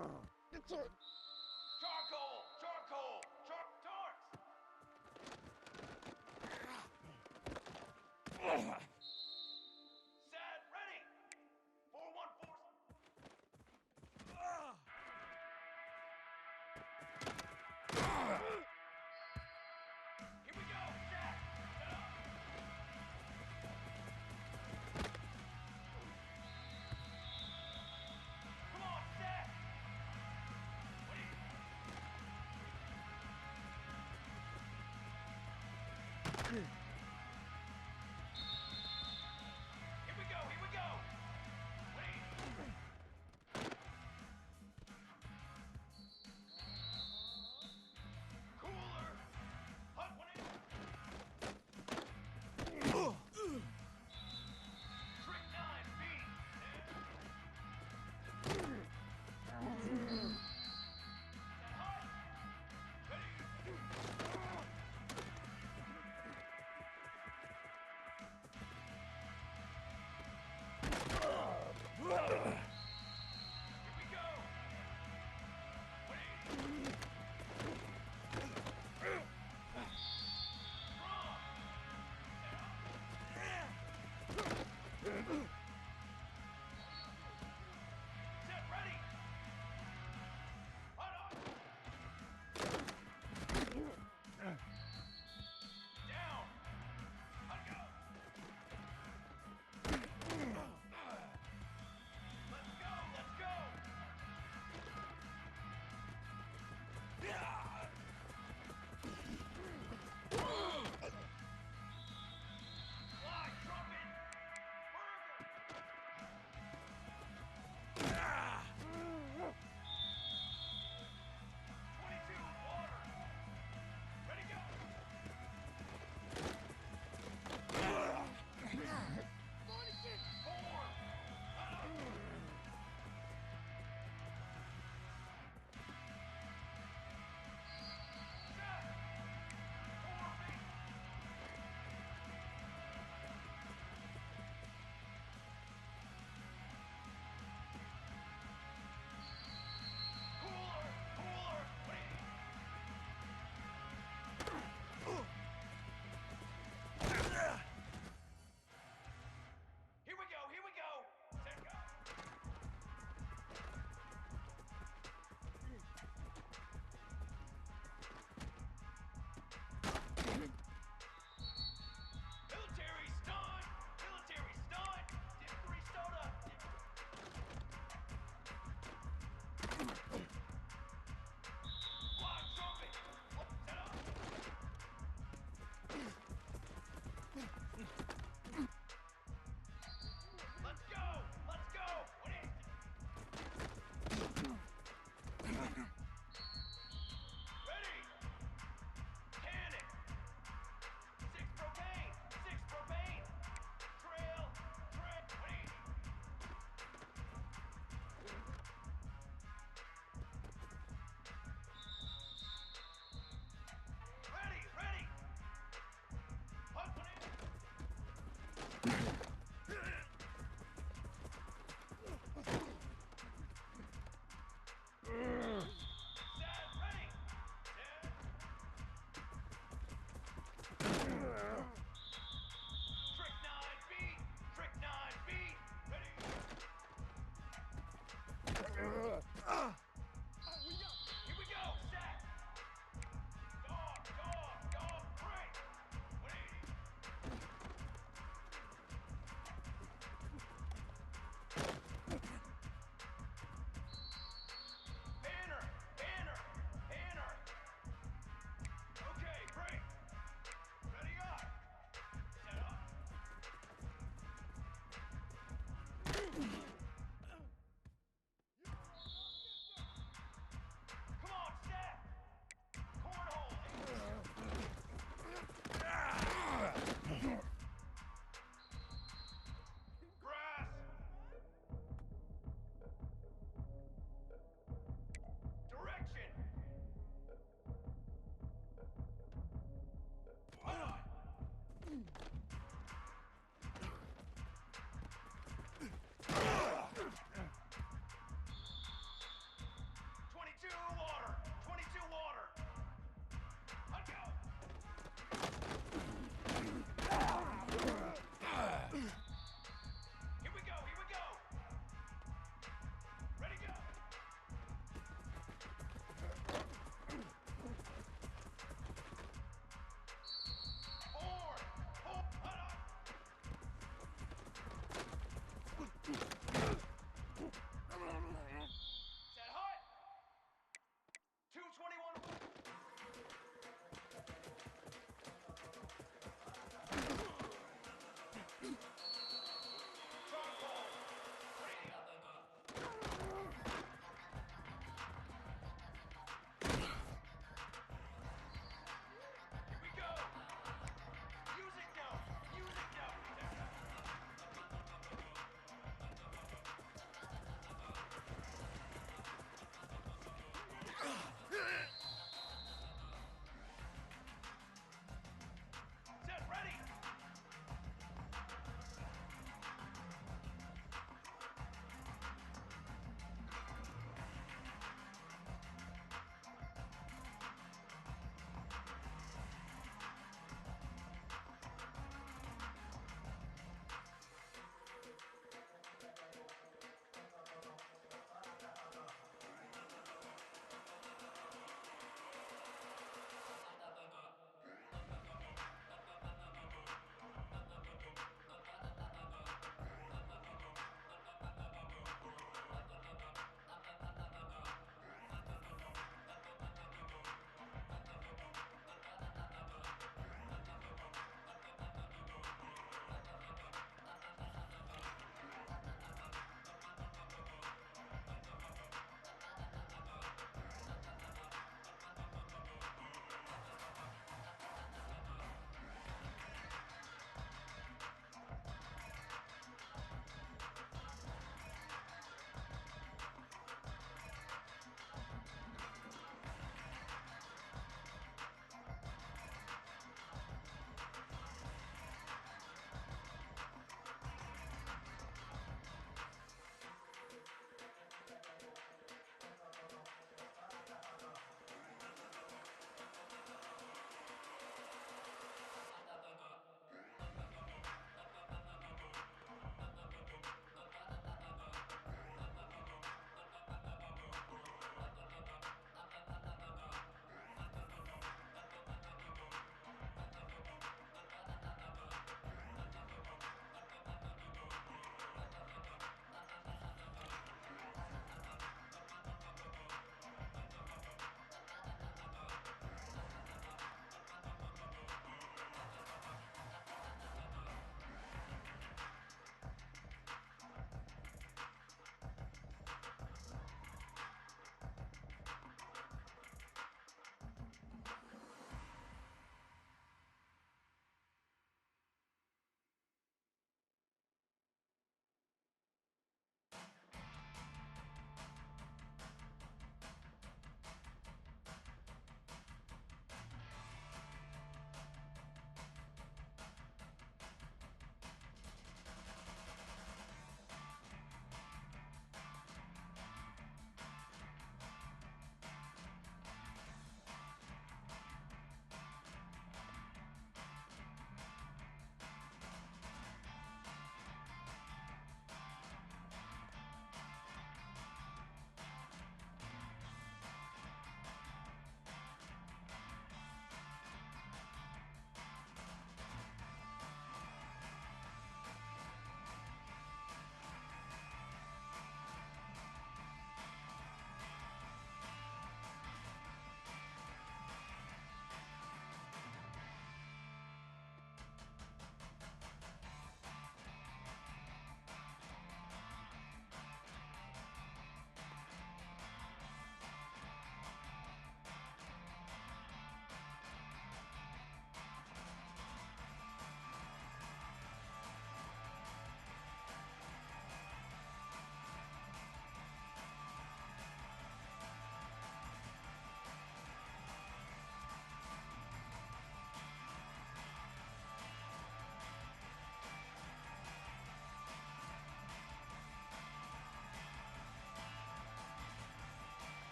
Charcoal! Charcoal! Tarts! Sad, ready! 414. Here we go! Sad! Set up! Come on, Sad! What do you... Here we go! Here we go! Wait! Cooler! Hot one in! Trick 9, B! Hot! Ready!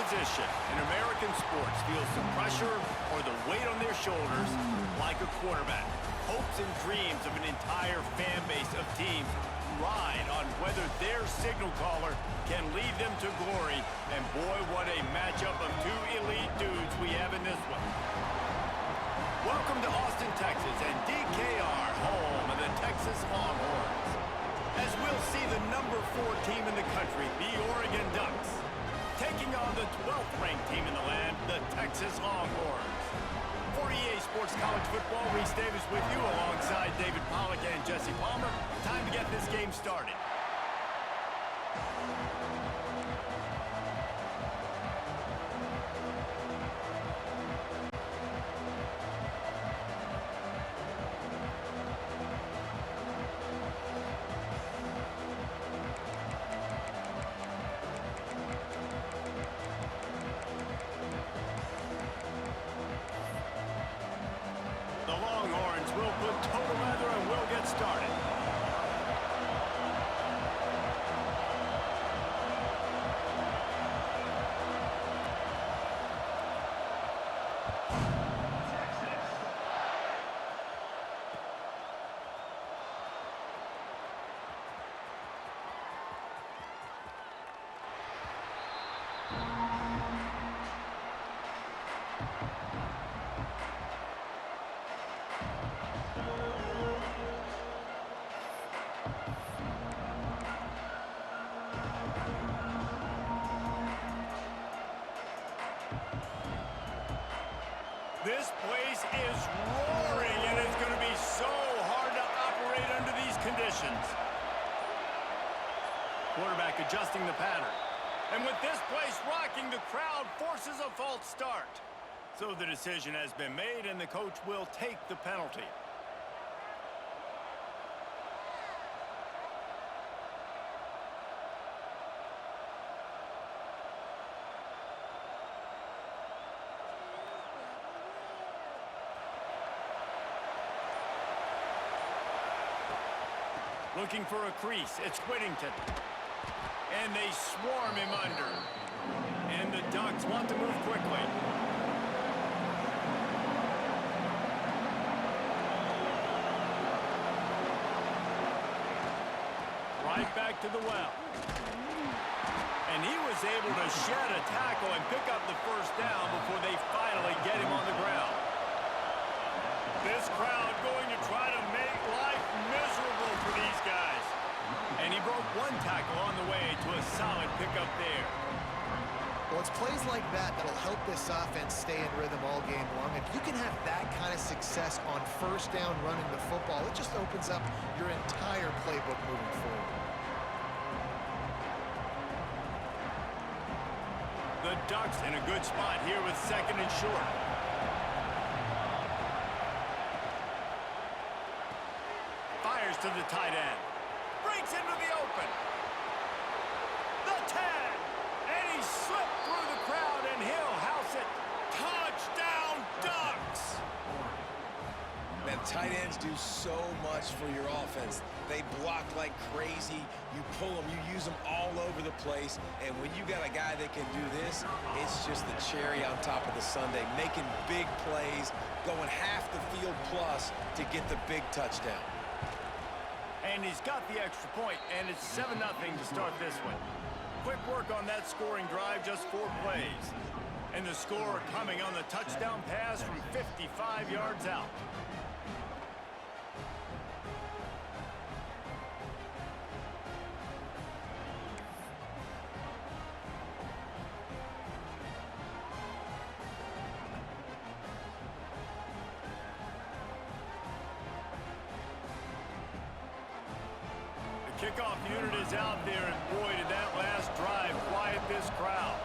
position in American sports feels the pressure or the weight on their shoulders like a quarterback. Hopes and dreams of an entire fan base of teams ride on whether their signal caller can lead them to glory. And boy, what a matchup of two elite dudes we have in this one. Welcome to Austin, Texas, and DKR, home of the Texas Longhorns. As we'll see the number 4 team in the country, the Oregon Ducks, taking on the 12th ranked team in the land, the Texas Longhorns. For EA Sports College Football, Reese Davis with you alongside David Pollack and Jesse Palmer. Time to get this game started. The Longhorns will put total leather and will get started. This place is roaring, and it's going to be so hard to operate under these conditions. Quarterback adjusting the pattern. And with this place rocking, the crowd forces a false start. So the decision has been made, and the coach will take the penalty. Looking for a crease, it's Whittington. And they swarm him under. And the Ducks want to move quickly. Right back to the well. And he was able to shed a tackle and pick up the first down before they finally get him on the ground. This crowd going to try to make life miserable for these guys. And he broke one tackle on the way to a solid pickup there. Well, it's plays like that that'll help this offense stay in rhythm all game long. If you can have that kind of success on first down running the football, it just opens up your entire playbook moving forward. The Ducks in a good spot here with second and short. Fires to the tight end. Breaks into the open. The 10. And he slipped through the crowd, and he'll house it. Touchdown, Ducks! Man, tight ends do so much for your offense. They block like crazy. You pull them, you use them all over the place. And when you got a guy that can do this, it's just the cherry on top of the sundae, making big plays, going half the field plus to get the big touchdown. And he's got the extra point, and it's 7-0 to start this one. Quick work on that scoring drive, just 4 plays. And the score coming on the touchdown pass from 55 yards out. Kickoff unit is out there, and boy, did that last drive quiet this crowd.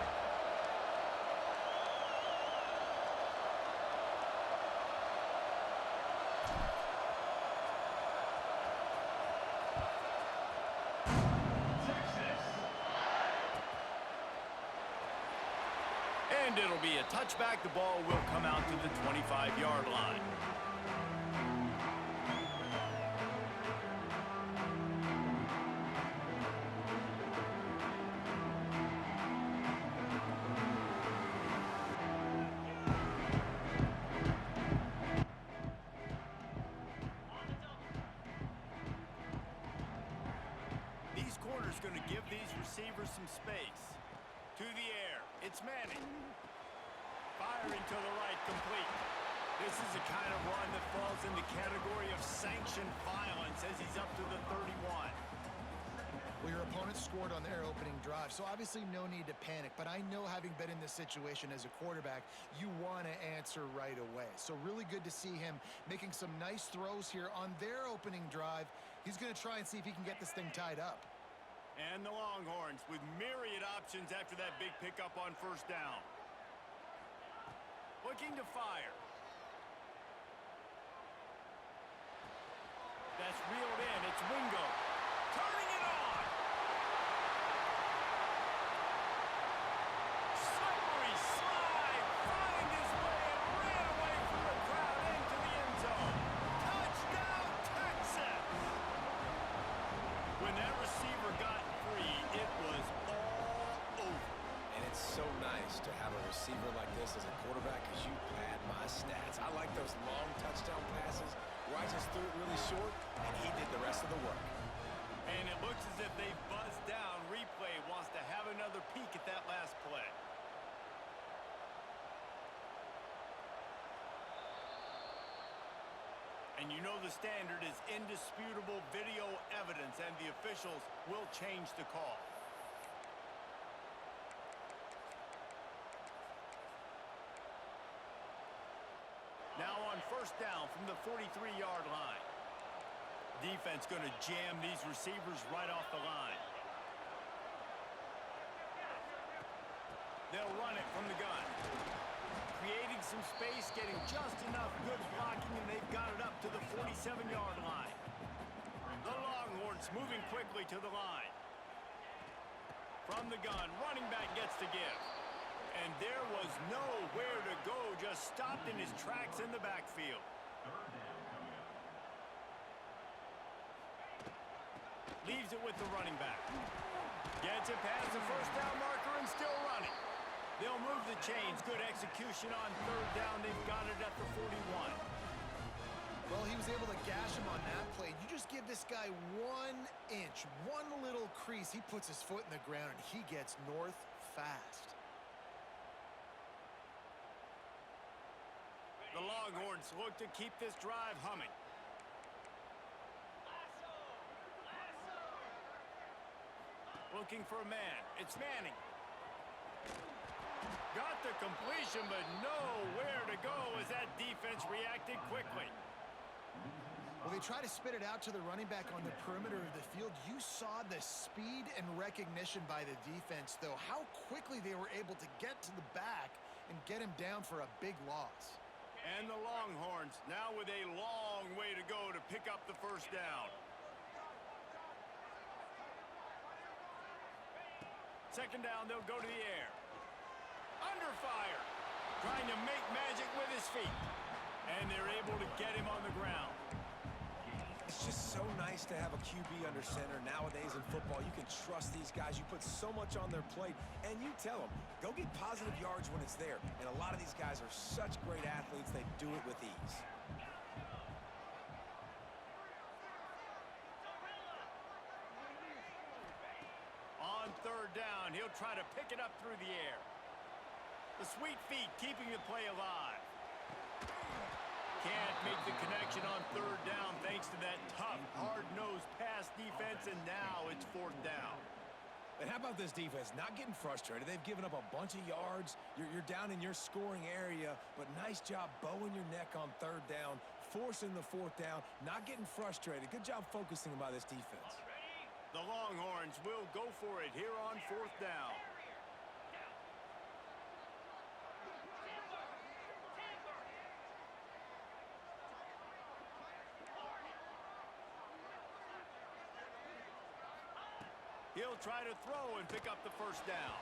And it'll be a touchback. The ball will come out to the 25-yard line. It's Manning. Firing to the right, complete. This is the kind of run that falls in the category of sanctioned violence as he's up to the 31. Well, your opponent scored on their opening drive, so obviously no need to panic. But I know, having been in this situation as a quarterback, you want to answer right away. So really good to see him making some nice throws here on their opening drive. He's going to try and see if he can get this thing tied up. And the Longhorns with myriad options after that big pickup on first down. Looking to fire. That's reeled in. It's Wingo. Turning it on. Slippery slide. Find his way and ran away from the crowd into the end zone. Touchdown, Texas. When that receiver got free, it was all over. And it's so nice to have a receiver like this as a quarterback because you pad my stats. I like those long touchdown passes where I just threw it really short, and he did the rest of the work. And it looks as if they've buzzed down. Replay wants to have another peek at that last play. And you know the standard is indisputable video evidence, and the officials will change the call. Now on first down from the 43-yard line. Defense going to jam these receivers right off the line. They'll run it from the gun. Creating some space, getting just enough good blocking, and they've got it up to the 47-yard line. The Longhorns moving quickly to the line. From the gun, running back gets to give. And there was nowhere to go, just stopped in his tracks in the backfield. Leaves it with the running back. Gets it past the first down marker and still running. They'll move the chains. Good execution on third down. They've got it at the 41. Well, he was able to gash him on that play. You just give this guy 1 inch, one little crease. He puts his foot in the ground, and he gets north fast. The Longhorns look to keep this drive humming. Looking for a man. It's Manning. Got the completion, but nowhere to go as that defense reacted quickly. Well, they try to spit it out to the running back on the perimeter of the field. You saw the speed and recognition by the defense, though. How quickly they were able to get to the back and get him down for a big loss. And the Longhorns now with a long way to go to pick up the first down. Second down, they'll go to the air. Under fire. Trying to make magic with his feet. And they're able to get him on the ground. It's just so nice to have a QB under center. Nowadays in football, you can trust these guys. You put so much on their plate, and you tell them, go get positive yards when it's there. And a lot of these guys are such great athletes, they do it with ease. On third down, he'll try to pick it up through the air. The sweet feet keeping the play alive. Can't make the connection on third down thanks to that tough, hard-nosed pass defense, and now it's fourth down. And how about this defense? Not getting frustrated. They've given up a bunch of yards. You're down in your scoring area, but nice job bowing your neck on third down, forcing the fourth down, not getting frustrated. Good job focusing by this defense. The Longhorns will go for it here on fourth down. He'll try to throw and pick up the first down.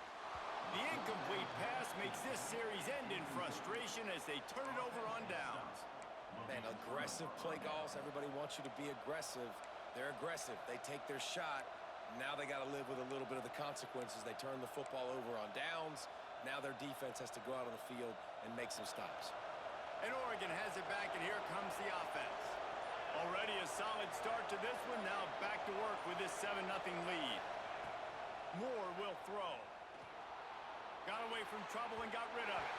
The incomplete pass makes this series end in frustration as they turn it over on downs. Man, aggressive play calls. Everybody wants you to be aggressive. They're aggressive. They take their shot. Now they got to live with a little bit of the consequences. They turn the football over on downs. Now their defense has to go out on the field and make some stops. And Oregon has it back, and here comes the offense. Already a solid start to this one. Now back to work with this 7-0 lead. Moore will throw. Got away from trouble and got rid of it.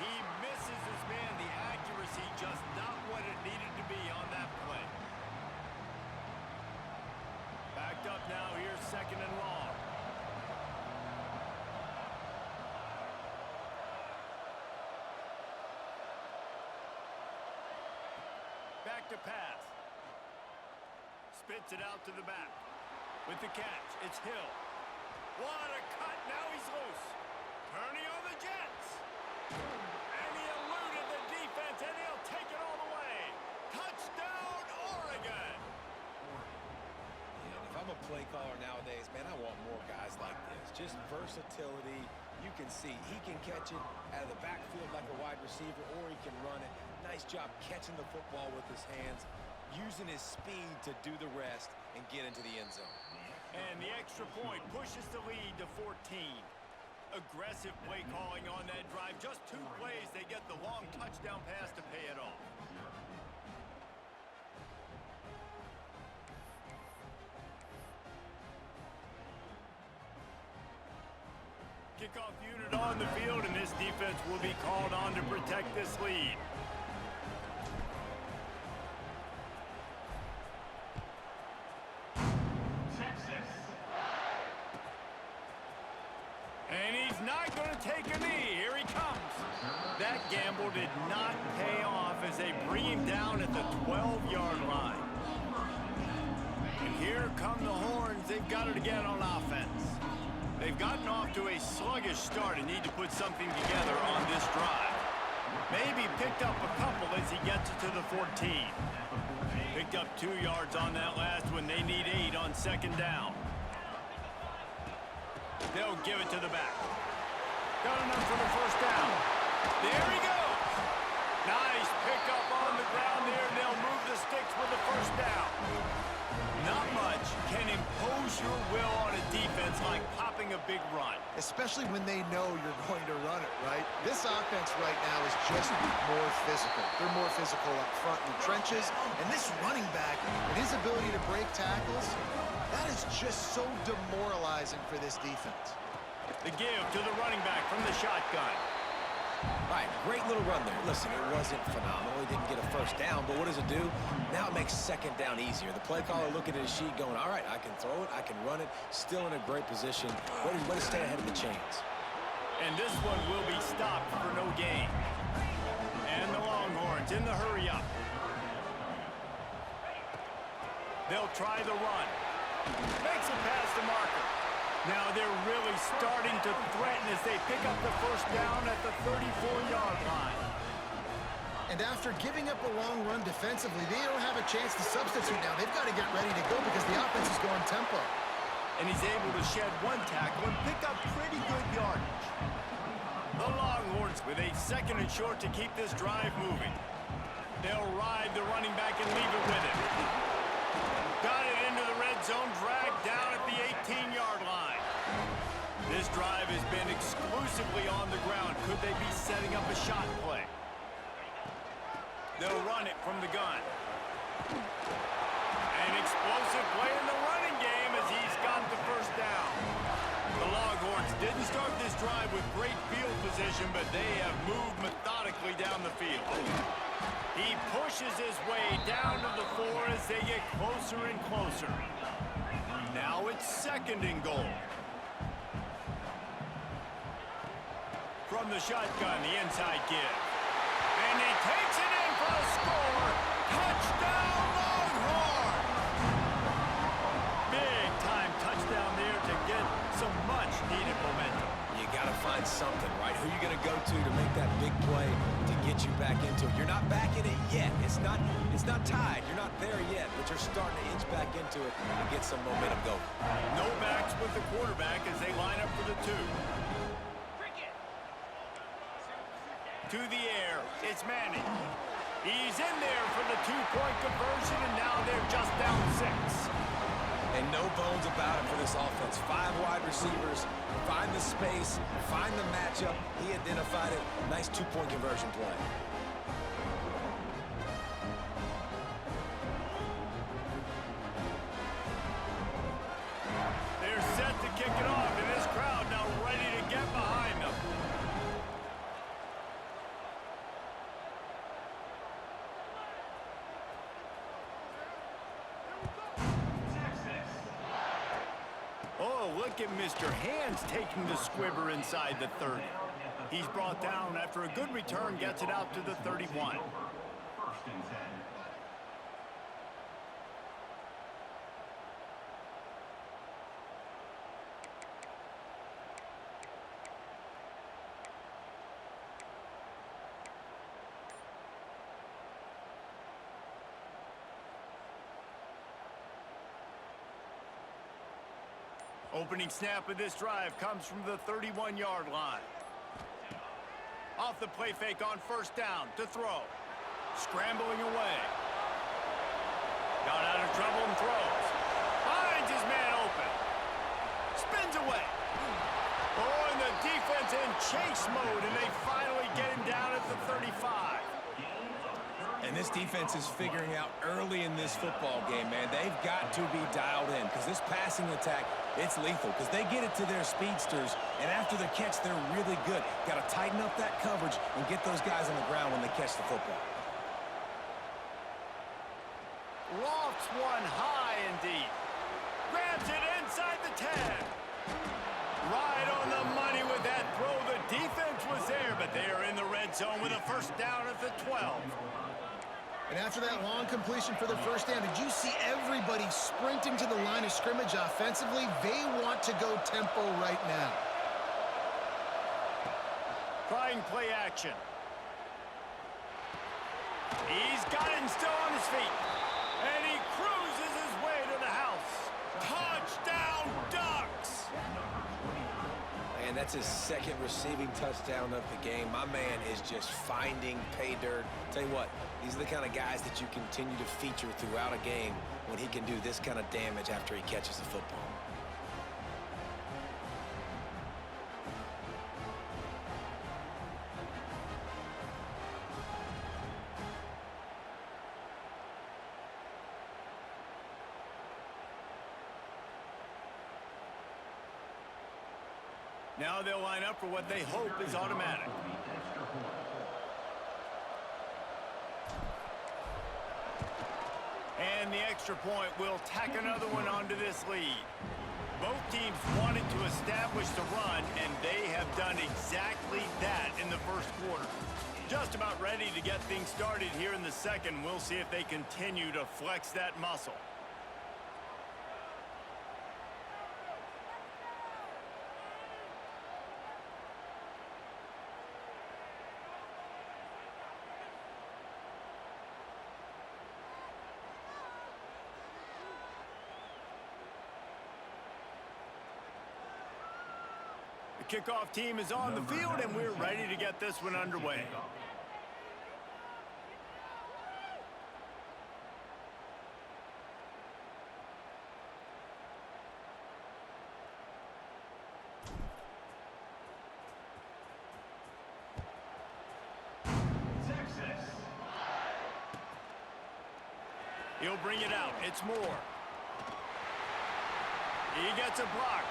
He misses his man. The accuracy just not what it needed to be on that play. Backed up now. Here's 2nd and long. Back to pass. Spits it out to the back. With the catch, it's Hill. What a cut. Now he's loose. Turning on the Jets. And he eluded the defense, and he'll take it all the way. Touchdown, Oregon. Yeah, if I'm a play caller nowadays, man, I want more guys like this. Just versatility. You can see he can catch it out of the backfield like a wide receiver, or he can run it. Nice job catching the football with his hands, using his speed to do the rest and get into the end zone. And the extra point pushes the lead to 14. Aggressive play calling on that drive. Just 2 plays, they get the long touchdown pass to pay it off. Kickoff unit on the field, and this defense will be called on to protect this lead. And he's not going to take a knee. Here he comes. That gamble did not pay off as they bring him down at the 12-yard line. And here come the Horns. They've got it again on offense. They've gotten off to a sluggish start and need to put something together on this drive. Maybe picked up a couple as he gets it to the 14. Picked up 2 yards on that last one. They need 8 on 2nd down. They'll give it to the back. Got enough for the 1st down. There he goes. Nice pickup on the ground there. They'll move the sticks with the 1st down. Not much can impose your will on a defense like popping a big run. Especially when they know you're going to run it, right? This offense right now is just more physical. They're more physical up front in the trenches. And this running back and his ability to break tackles, that is just so demoralizing for this defense. The give to the running back from the shotgun. All right, great little run there. Listen, it wasn't phenomenal. He didn't get a 1st down, but what does it do? Now it makes 2nd down easier. The play caller looking at his sheet going, all right, I can throw it, I can run it. Still in a great position. Way to stay ahead of the chains. And this one will be stopped for no gain. And the Longhorns in the hurry up. They'll try the run. Makes it past the marker. Now they're really starting to threaten as they pick up the 1st down at the 34-yard line. And after giving up a long run defensively, they don't have a chance to substitute now. They've got to get ready to go because the offense is going tempo. And he's able to shed 1 tackle and pick up pretty good yardage. The Longhorns with a 2nd and short to keep this drive moving. They'll ride the running back and leave it with him. Got it into the red zone, dragged down at the 18-yard line. This drive has been exclusively on the ground. Could they be setting up a shot play? They'll run it from the gun. An explosive play in the running game as he's got the 1st down. The Longhorns didn't start this drive with great field position, but they have moved methodically down the field. He pushes his way down to the 4 as they get closer and closer. Now it's 2nd and goal. From the shotgun, the inside give. And he takes it in for a score. Touchdown, Longhorns! Big time touchdown there to get some much-needed momentum. You got to find something, right? Who you going to go to make that big play to get you back into it? You're not back in it yet. It's not tied. You're not there yet, but you're starting to inch back into it and get some momentum going. No backs with the quarterback as they line up for the 2. To the air, it's Manning. He's in there for the 2-point conversion, and now they're just down 6. And no bones about it for this offense. 5 wide receivers, find the space, find the matchup. He identified it. Nice 2-point conversion play. They're set to kick it off, and this crowd now ready to get behind them. a look at Mr. Hands taking the squibber inside the 30. He's brought down after a good return, gets it out to the 31. First and 10. Opening snap of this drive comes from the 31-yard line. Off the play fake on first down to throw. Scrambling away. Got out of trouble and throws. Finds his man open. Spins away. Oh, and the defense in chase mode, and they finally get him down at the 35. And this defense is figuring out early in this football game, man. They've got to be dialed in because this passing attack, it's lethal because they get it to their speedsters, and after the catch, they're really good. Got to tighten up that coverage and get those guys on the ground when they catch the football. Lofts one high and deep. Grabs it inside the 10. Right on the money with that throw. The defense was there, but they are in the red zone with a first down at the 12. And after that long completion for the first down, did you see everybody sprinting to the line of scrimmage offensively? They want to go tempo right now. Trying play action. He's got it and still on his feet. And he cruises his way to the house. Touchdown, Ducks! And that's his second receiving touchdown of the game. My man is just finding pay dirt. Tell you what, these are the kind of guys that you continue to feature throughout a game when he can do this kind of damage after he catches the football. Now they'll line up for what they hope is automatic. And the extra point will tack another one onto this lead. Both teams wanted to establish the run, and they have done exactly that in the first quarter. Just about ready to get things started here in the second. We'll see if they continue to flex that muscle. Kickoff team is on the field, and we're ready to get this one underway. Texas. He'll bring it out. It's Moore. He gets a block.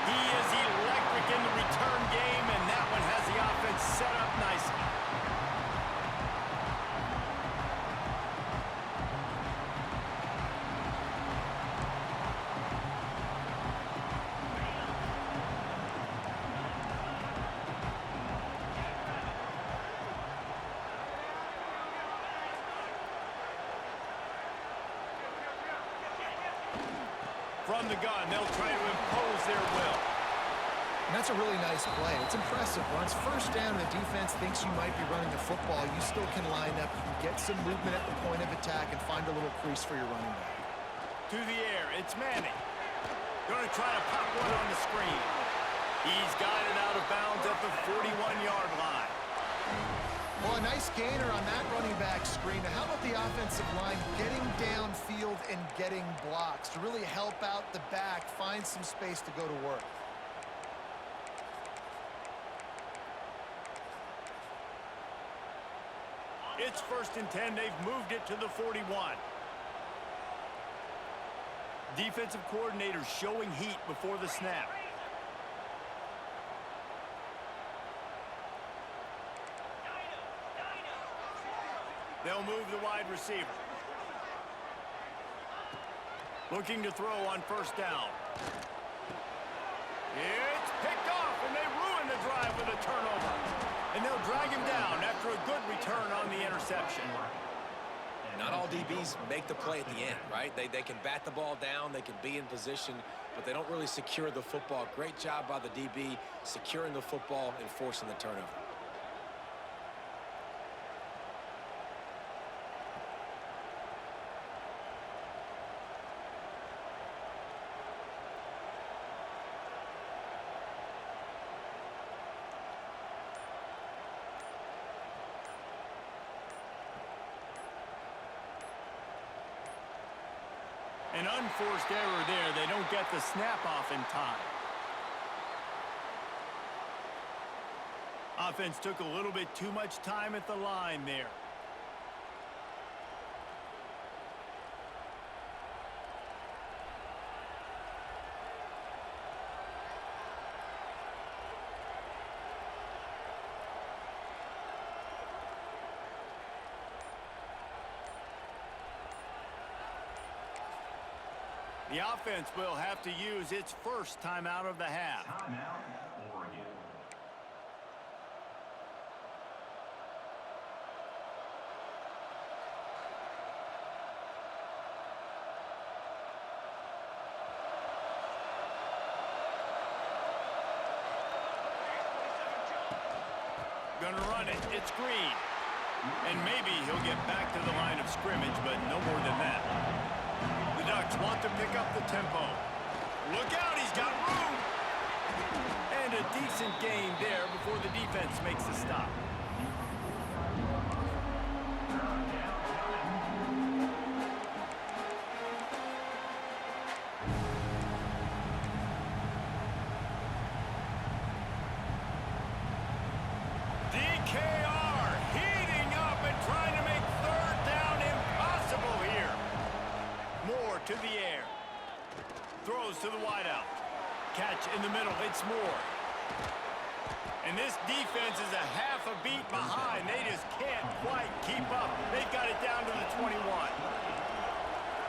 He is electric in the return game, and that one has the offense set up nicely. From the gun, they'll try to impose their will. And that's a really nice play. It's impressive. Once first down, the defense thinks you might be running the football. You still can line up, you can get some movement at the point of attack, and find a little crease for your running back. To the air, it's Manning. Going to try to pop one on the screen. He's got it out of bounds at the 41-yard line. Well, a nice gainer on that running back screen. Now, how about the offensive line getting downfield and getting blocks to really help out the back, find some space to go to work? It's 1st and 10. They've moved it to the 41. Defensive coordinator showing heat before the snap. They'll move the wide receiver. Looking to throw on first down. It's picked off, and they ruin the drive with a turnover. And they'll drag him down after a good return on the interception. Not all DBs make the play at the end, right? They can bat the ball down, they can be in position, but they don't really secure the football. Great job by the DB securing the football and forcing the turnover. An unforced error there. They don't get the snap off in time. Offense took a little bit too much time at the line there. The offense will have to use its first timeout of the half. Timeout, Oregon. Gonna run it. It's Green. And maybe he'll get back to the line of scrimmage, but no more than that. The Ducks want to pick up the tempo. Look out, he's got room! And a decent gain there before the defense makes a stop. DKR heating up and trying to make third down impossible here. Moore to the air. Throws to the wideout. Catch in the middle. It's Moore. And this defense is a half a beat behind. They just can't quite keep up. They've got it down to the 21.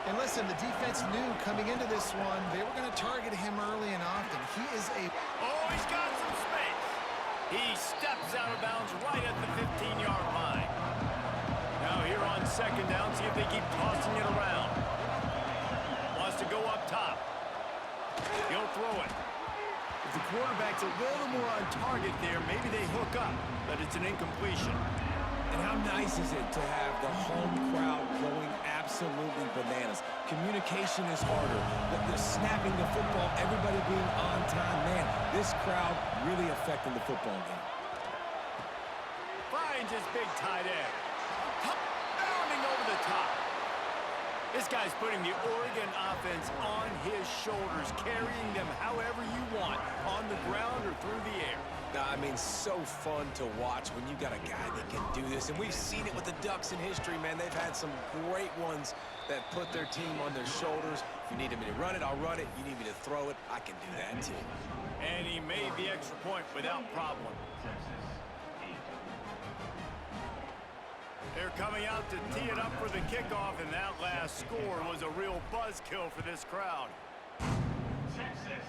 And listen, the defense knew coming into this one, they were going to target him early and often. He is a... Oh, he's got some space. He steps out of bounds right at the 15-yard line. Now here on second down, see if they keep tossing it around. Wants to go up top. He'll throw it. If the quarterback's a little more on target there, maybe they hook up, but it's an incompletion. And how nice is it to have the home crowd going absolutely bananas? Communication is harder. They're snapping the football, everybody being on time. Man, this crowd really affecting the football game. Finds his big tight end. Bounding over the top. This guy's putting the Oregon offense on his shoulders, carrying them however you want, on the ground or through the air. I mean, so fun to watch when you got a guy that can do this. And we've seen it with the Ducks in history, man. They've had some great ones that put their team on their shoulders. If you need me to run it, I'll run it. You need me to throw it, I can do that too. And he made the extra point without problem. Texas, 8. They're coming out to tee it up for the kickoff, and that last score was a real buzzkill for this crowd. Texas.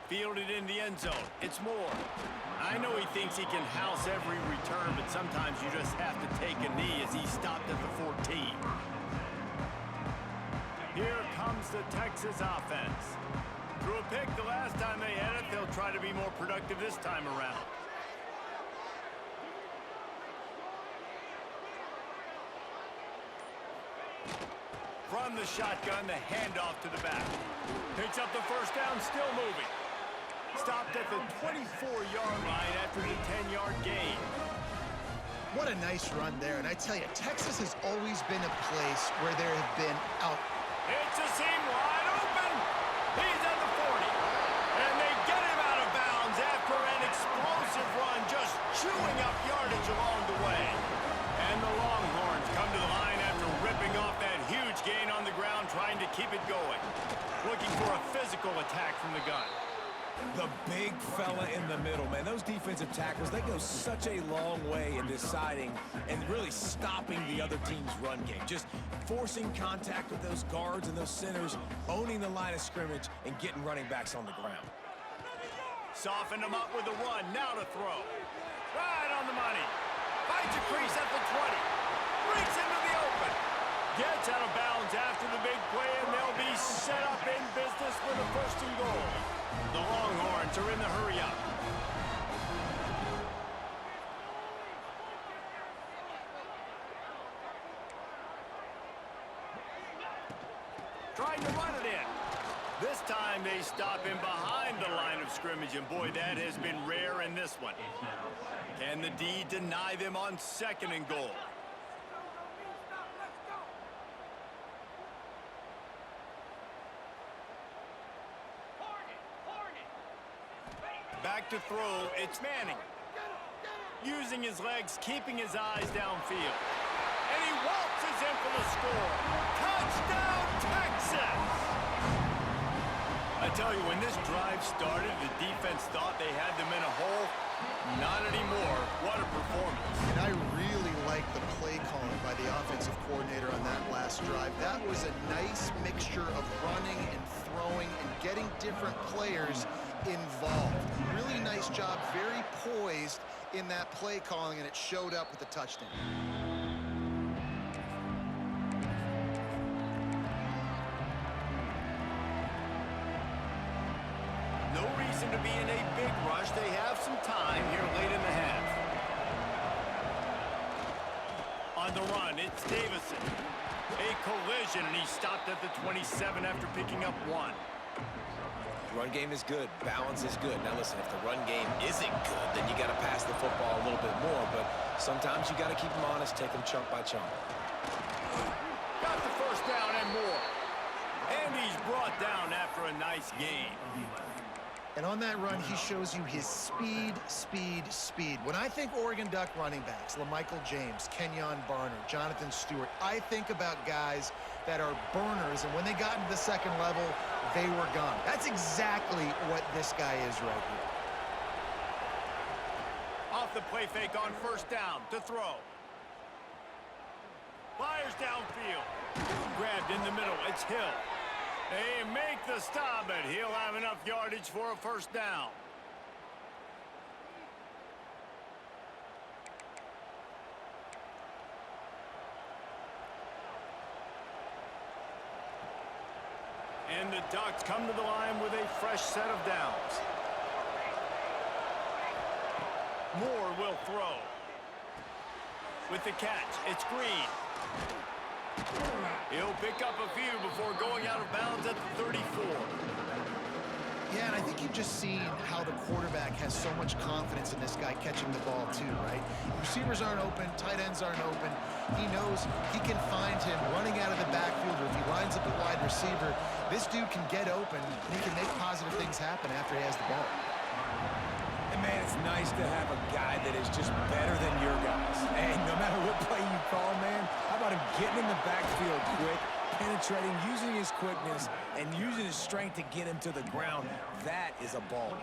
Fielded in the end zone. It's Moore. I know he thinks he can house every return, but sometimes you just have to take a knee as he stopped at the 14. Here comes the Texas offense. Threw a pick the last time they had it. They'll try to be more productive this time around. From the shotgun, the handoff to the back. Picks up the first down, still moving. Stopped at the 24-yard line after the 10-yard gain. What a nice run there. And I tell you, Texas has always been a place where there have been out. It's a seam wide open. He's at the 40. And they get him out of bounds after an explosive run, just chewing up yardage along the way. And the Longhorns come to the line after ripping off that huge gain on the ground, trying to keep it going. Looking for a physical attack from the gun. The big fella in the middle, man. Those defensive tackles, they go such a long way in deciding and really stopping the other team's run game. Just forcing contact with those guards and those centers, owning the line of scrimmage, and getting running backs on the ground. Soften them up with the run. Now to throw. Right on the money. Finds a crease at the 20. Breaks into the open. Gets out of bounds after the big play, and they'll be set up in business for the first and goal. The Longhorns are in the hurry-up. Trying to run it in. This time they stop him behind the line of scrimmage, and boy, that has been rare in this one. Can the D deny them on second and goal? Back to throw, it's Manning. Using his legs, keeping his eyes downfield. And he waltzes in for the score. Touchdown, Texas! I tell you, when this drive started, the defense thought they had them in a hole. Not anymore. What a performance. And I really like the play calling by the offensive coordinator on that last drive. That was a nice mixture of running and throwing and getting different players involved. Really nice job, very poised in that play calling, and it showed up with the touchdown. No reason to be in a big rush. They have some time here late in the half. On the run, it's Davison. A collision, and he stopped at the 27 after picking up one. Run game is good. Balance is good. Now, listen, if the run game isn't good, then you got to pass the football a little bit more. But sometimes you got to keep them honest, take them chunk by chunk. Got the first down and more. And he's brought down after a nice gain. And on that run, he shows you his speed, speed, speed. When I think Oregon Duck running backs, LaMichael James, Kenyon Barner, Jonathan Stewart, I think about guys that are burners, and when they got into the second level, they were gone. That's exactly what this guy is right here. Off the play fake on first down to throw. Fires downfield. Grabbed in the middle. It's Hill. They make the stop, but he'll have enough yardage for a first down. And the Ducks come to the line with a fresh set of downs. Moore will throw. With the catch, it's Green. He'll pick up a few before going out of bounds at the 34. Yeah, and I think you've just seen how the quarterback has so much confidence in this guy catching the ball too, right? Receivers aren't open, tight ends aren't open. He knows he can find him running out of the backfield, or if he lines up at wide receiver, this dude can get open, and he can make positive things happen after he has the ball. And man, it's nice to have a guy that is just better than your guys. And no matter what play you call, man, how about him getting in the backfield quick, penetrating, using his quickness, and using his strength to get him to the ground? That is a ball.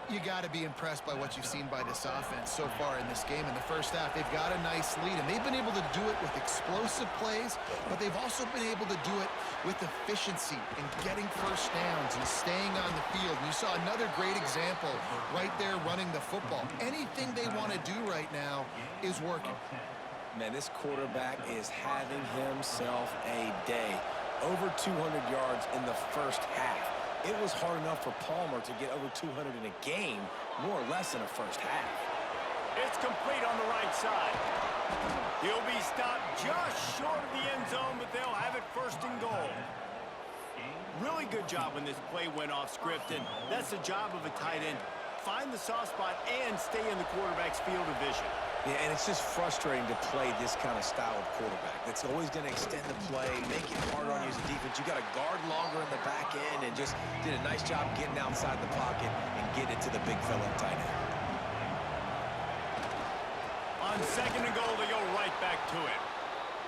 You got to be impressed by what you've seen by this offense so far in this game. In the first half, they've got a nice lead, and they've been able to do it with explosive plays, but they've also been able to do it with efficiency and getting first downs and staying on the field. And you saw another great example right there running the football. Anything they want to do right now is working. Man, this quarterback is having himself a day. Over 200 yards in the first half. It was hard enough for Palmer to get over 200 in a game, more or less in a first half. It's complete on the right side. He'll be stopped just short of the end zone, but they'll have it first and goal. Really good job when this play went off script, and that's the job of a tight end. Find the soft spot and stay in the quarterback's field of vision. Yeah, and it's just frustrating to play this kind of style of quarterback. That's always going to extend the play, make it harder on you as a defense. You got to guard longer in the back end, and just did a nice job getting outside the pocket and getting it to the big fella tight end. On second and goal, they go right back to it.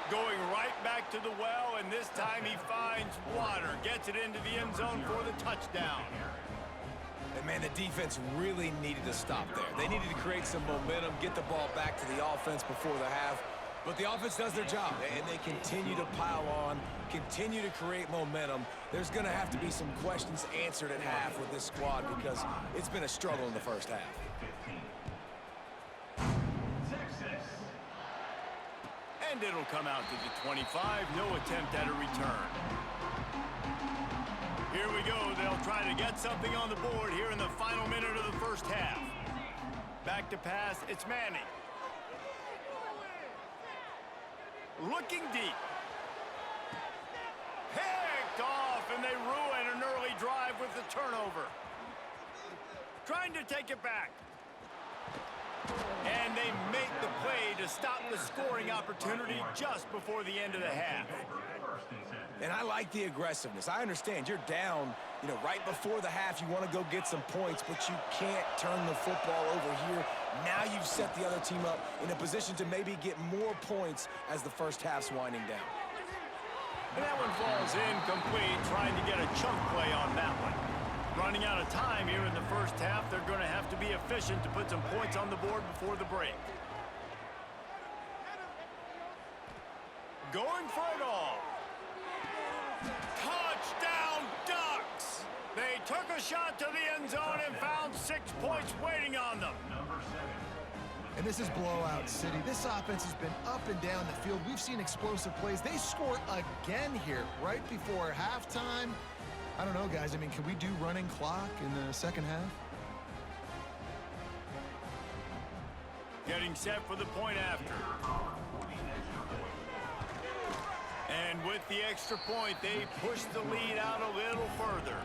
Going right back to the well, and this time he finds water. Gets it into the end zone for the touchdown. Man, the defense really needed to stop there. They needed to create some momentum, get the ball back to the offense before the half. But the offense does their job, and they continue to pile on, continue to create momentum. There's going to have to be some questions answered at half with this squad because it's been a struggle in the first half. And it'll come out to the 25. No attempt at a return. Here we go. They'll try to get something on the board here in the final minute of the first half. Back to pass. It's Manning. Looking deep. Picked off, and they ruin an early drive with the turnover. Trying to take it back. And they make the play to stop the scoring opportunity just before the end of the half. And I like the aggressiveness. I understand you're down, right before the half. You want to go get some points, but you can't turn the football over here. Now you've set the other team up in a position to maybe get more points as the first half's winding down. And that one falls incomplete, trying to get a chunk play on that one. Running out of time here in the first half, they're going to have to be efficient to put some points on the board before the break. Going for it all. Touchdown, Ducks! They took a shot to the end zone and found 6 points waiting on them. And this is blowout city. This offense has been up and down the field. We've seen explosive plays. They score again here right before halftime. I don't know, guys. I mean, can we do running clock in the second half? Getting set for the point after. And with the extra point, they push the lead out a little further.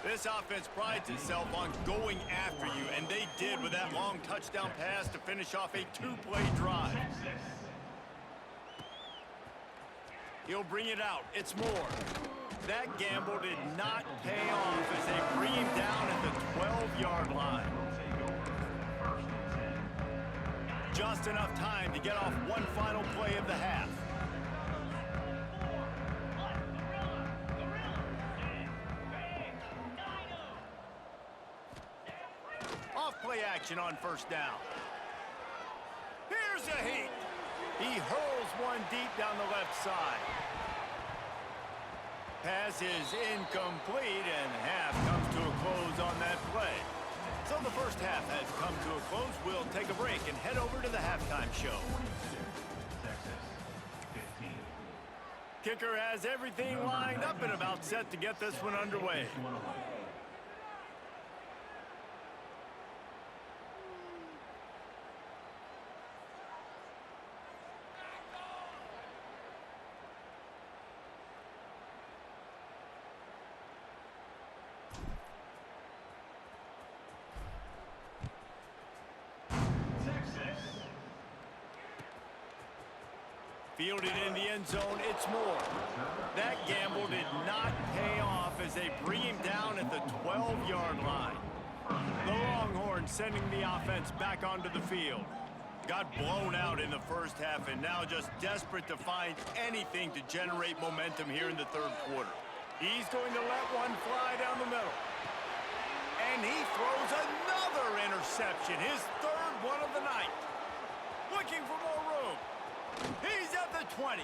This offense prides itself on going after you, and they did with that long touchdown pass to finish off a 2-play drive. He'll bring it out. It's Moore. That gamble did not pay off as they bring him down at the 12-yard line. Just enough time to get off one final play of the half. Off-play action on first down. Here's a heat. He hurls one deep down the left side. Pass is incomplete, and half comes to a close on that play. So the first half has come to a close. We'll take a break and head over to the halftime show. Kicker has everything lined up and about set to get this one underway. Fielded in the end zone, it's Moore. That gamble did not pay off as they bring him down at the 12-yard line. The Longhorns sending the offense back onto the field. Got blown out in the first half and now just desperate to find anything to generate momentum here in the third quarter. He's going to let one fly down the middle. And he throws another interception, his third one of the night. Looking for more room. He's at the 20.